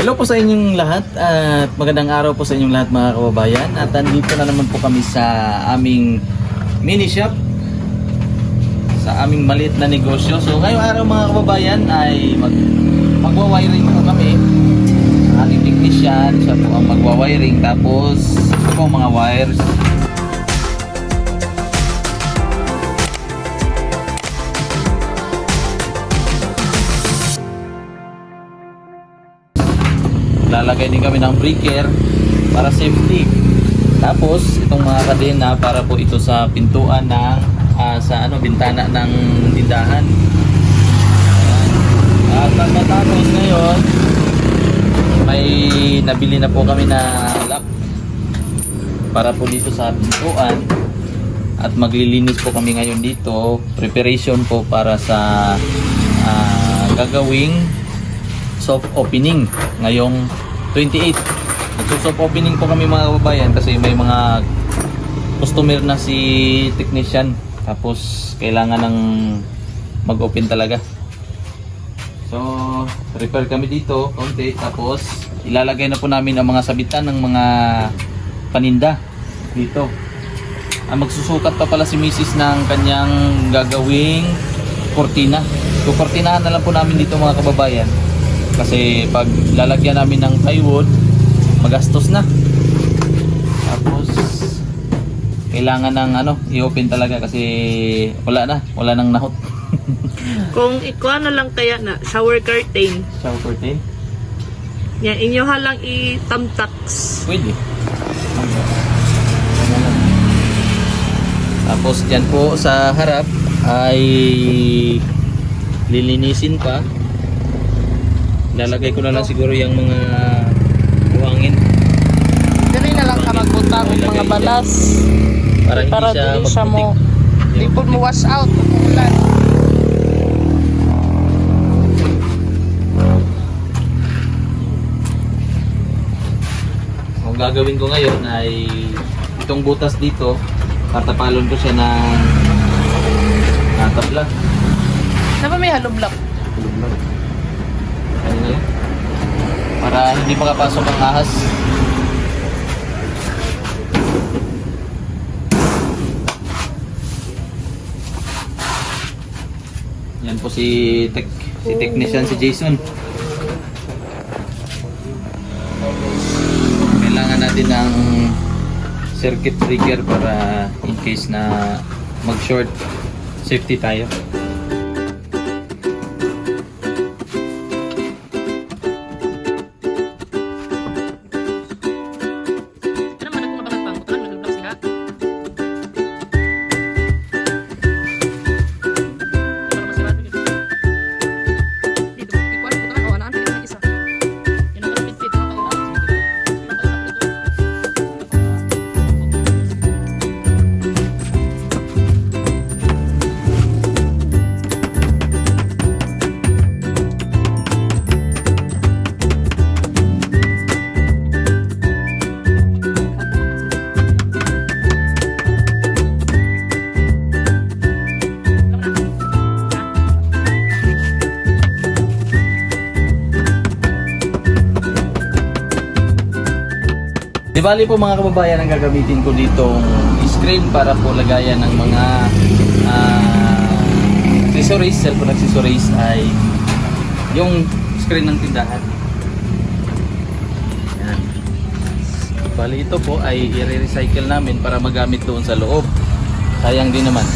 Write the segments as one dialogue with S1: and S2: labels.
S1: Hello po sa inyong lahat at magandang araw po sa inyong lahat mga kababayan. At andito na naman po kami sa aming mini shop, sa aming maliit na negosyo. So ngayong araw mga kababayan ay magwa-wiring po kami. Ang ating technician, siya po ang magwa-wiring. Tapos ito po mga wires. Lalagay din kami ng breaker para safety. Tapos itong mga kadena para po ito sa pintuan ng bintana ng tindahan. Ayan. At pagkatapos ngayon may nabili na po kami na lock para po dito sa pintuan at maglilinis po kami ngayon dito. Preparation po para sa gagawing soft opening ngayong 28. Nagso-soft opening po kami mga kababayan kasi may mga customer na si technician, tapos kailangan ng mag-open talaga. So prepare kami dito konti, tapos ilalagay na po namin ang mga sabitan ng mga paninda dito. Magsusukat pa pala si Mrs. ng kanyang gagawing kortina. So kortinahan na lang po namin dito mga kababayan. Kasi pag lalagyan namin ng plywood, magastos na. Tapos kailangan ng i-open talaga kasi wala nang nahot.
S2: Kung ikuha na lang kaya na shower curtain.
S1: Shower curtain?
S2: Yan, inyo halang i-tamtax.
S1: Pwede. Tapos dyan po sa harap ay lilinisin pa. Lalagay ko na lang siguro yung mga buhangin.
S2: Dili na lang ka magbutang ng mga balas.
S1: Para hindi siya
S2: mo lipod mo wash out kung ulan.
S1: Ang gagawin ko ngayon ay itong butas dito, tatapalon ko siya ng tabla.
S2: Ano may hollow block?
S1: Para hindi makapasok ang ahas. Yan po si technician si Jason. Kailangan natin ng circuit breaker para in case na mag-short, safety tayo. Di bali po mga kababayan, ang gagamitin ko ditong screen para po lagayan ng mga accessories, cellphone accessories ay yung screen ng tindahan. Yan. Bali ito po ay i-recycle namin para magamit doon sa loob. Sayang din naman.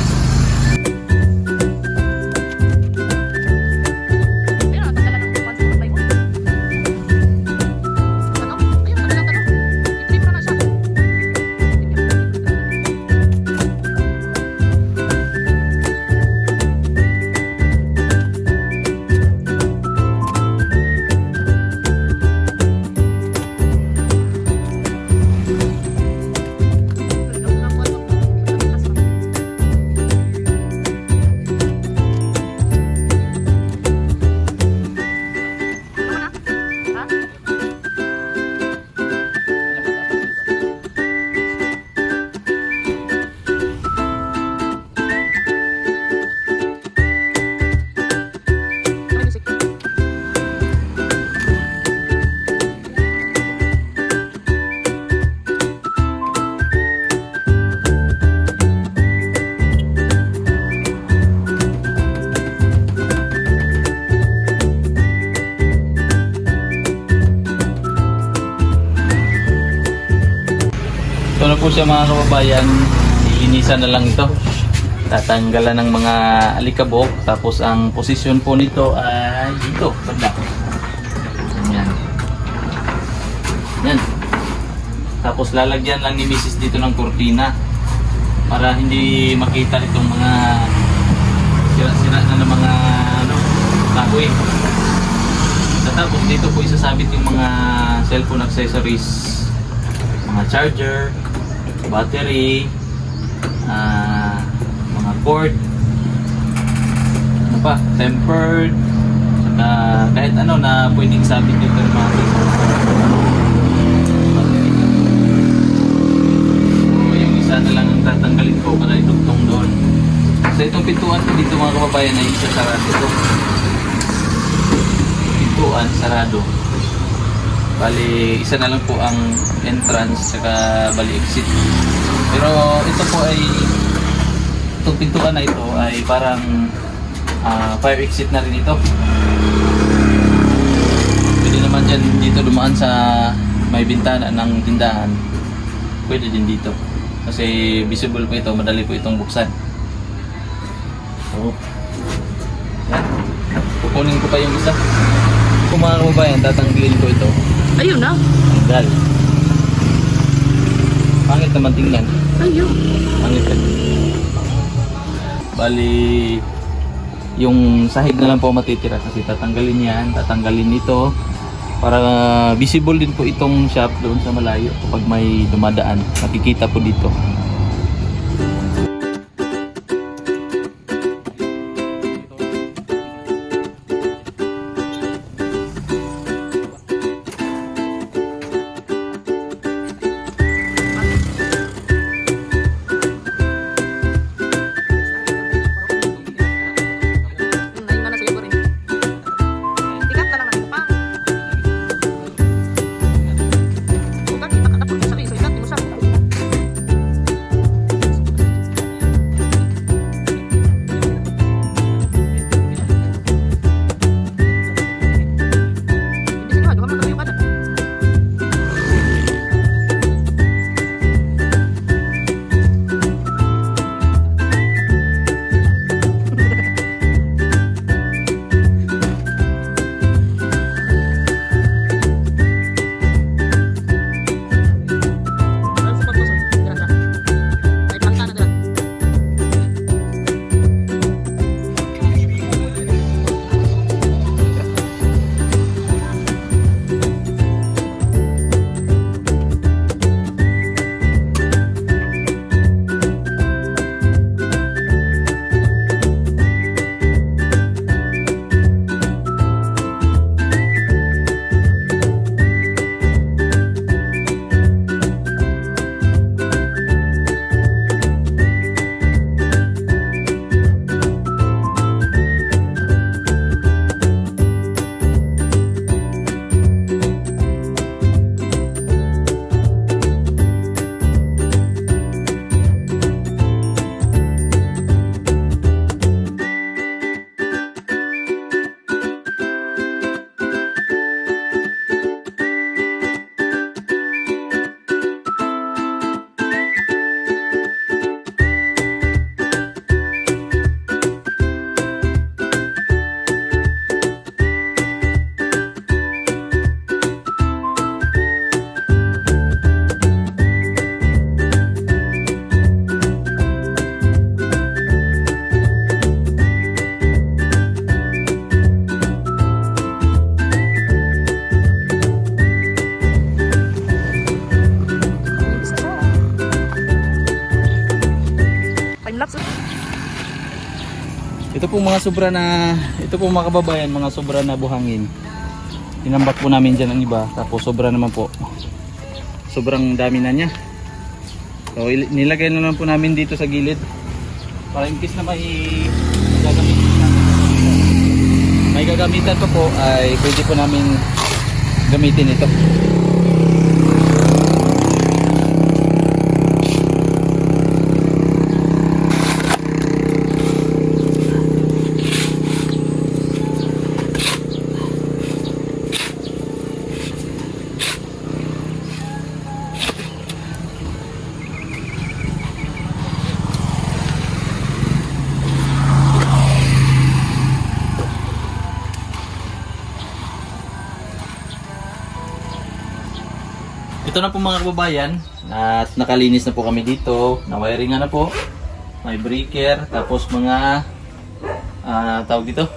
S1: Ito na po siya mga kababayan. Ilinisan na lang ito. Tatanggalan ng mga alikabok. Tapos ang posisyon po nito ay dito. Banda. Yan. Yan. Tapos lalagyan lang ni Mrs. dito ng kurtina. Para hindi makita itong mga sira-sira na ng mga kahoy. Tapos dito po isasabit yung mga cellphone accessories, mga charger, battery, mga cord, ano pa, tempered, saka kahit ano na pwedeng sabit dito ng mga yung isa na lang ang tatanggalin ko para idugtong doon. So itong pintuan ko dito mga kababayan ay isasarado ito. Pintuan, sarado. Bali, isa na lang po ang entrance saka bali exit. Pero ito po ay itong pintuan na ito ay parang fire exit na rin ito. Pwede naman dyan dito dumaan sa may bintana ng tindahan. Pwede din dito. Kasi visible po ito, madali po itong buksan. So, yan. Kukunin ko pa yung isa. Kung mga kababayan, tatanggilin ko ito.
S2: Ayun na.
S1: Tanggal. Pangit naman tingnan.
S2: Ayun.
S1: Pangit ka. Bali, yung sahig na lang po matitira kasi tatanggalin yan, tatanggalin ito para visible din po itong shop doon sa malayo kapag may dumadaan. Nakikita po dito. Ito po mga sobra na, ito po mga kababayan, mga sobra na buhangin. Tinambat po namin dyan ang iba, tapos sobra naman po. Sobrang dami na niya. So nilagay na lang po namin dito sa gilid. Para in case na may gagamitan. May gagamitan pa po ay pwede po namin gamitin ito. ito na po mga kababayan, at nakalinis na po kami dito, na-wiring na po. May breaker, tapos mga tawag dito,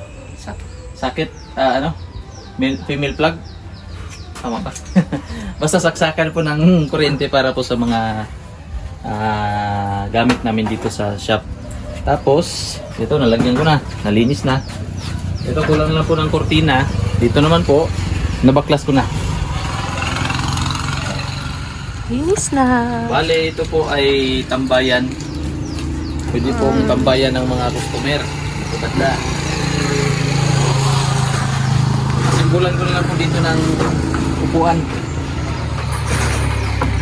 S1: socket, female plug. Tama ba? Basta saksakan po ng kuryente para po sa mga gamit namin dito sa shop. Tapos, ito nalagyan ko na, nalinis na. Ito kulang lang po ng kortina. Dito naman po, nabaklas ko na.
S2: Linis na.
S1: Bale, ito po ay tambayan. Pwede pong tambayan ng mga customer. Ito banda. Simbulan ko na lang po dito ng upuan.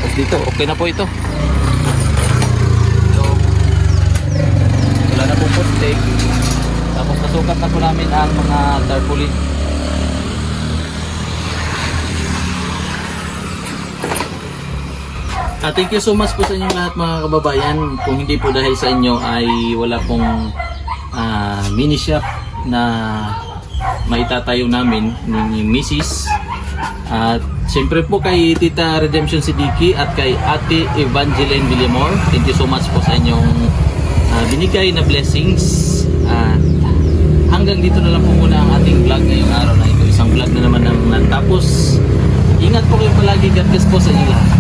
S1: Tapos dito, okay na po ito. So, wala na po poste. Tapos nasukat na po namin ang mga tarpaulin. Thank you so much po sa inyong lahat mga kababayan. Kung hindi po dahil sa inyo ay wala pong mini shop na maitatayo namin ni Mrs. At siyempre po kay Tita Redemption Siddiqui at kay Ate Evangeline Villamor. Thank you so much po sa inyong binigay na blessings. Hanggang dito na lang po muna ang ating vlog ngayong araw na ito. Isang vlog na naman ang natapos. Ingat po kayo palagi. God bless po sa inyo lahat.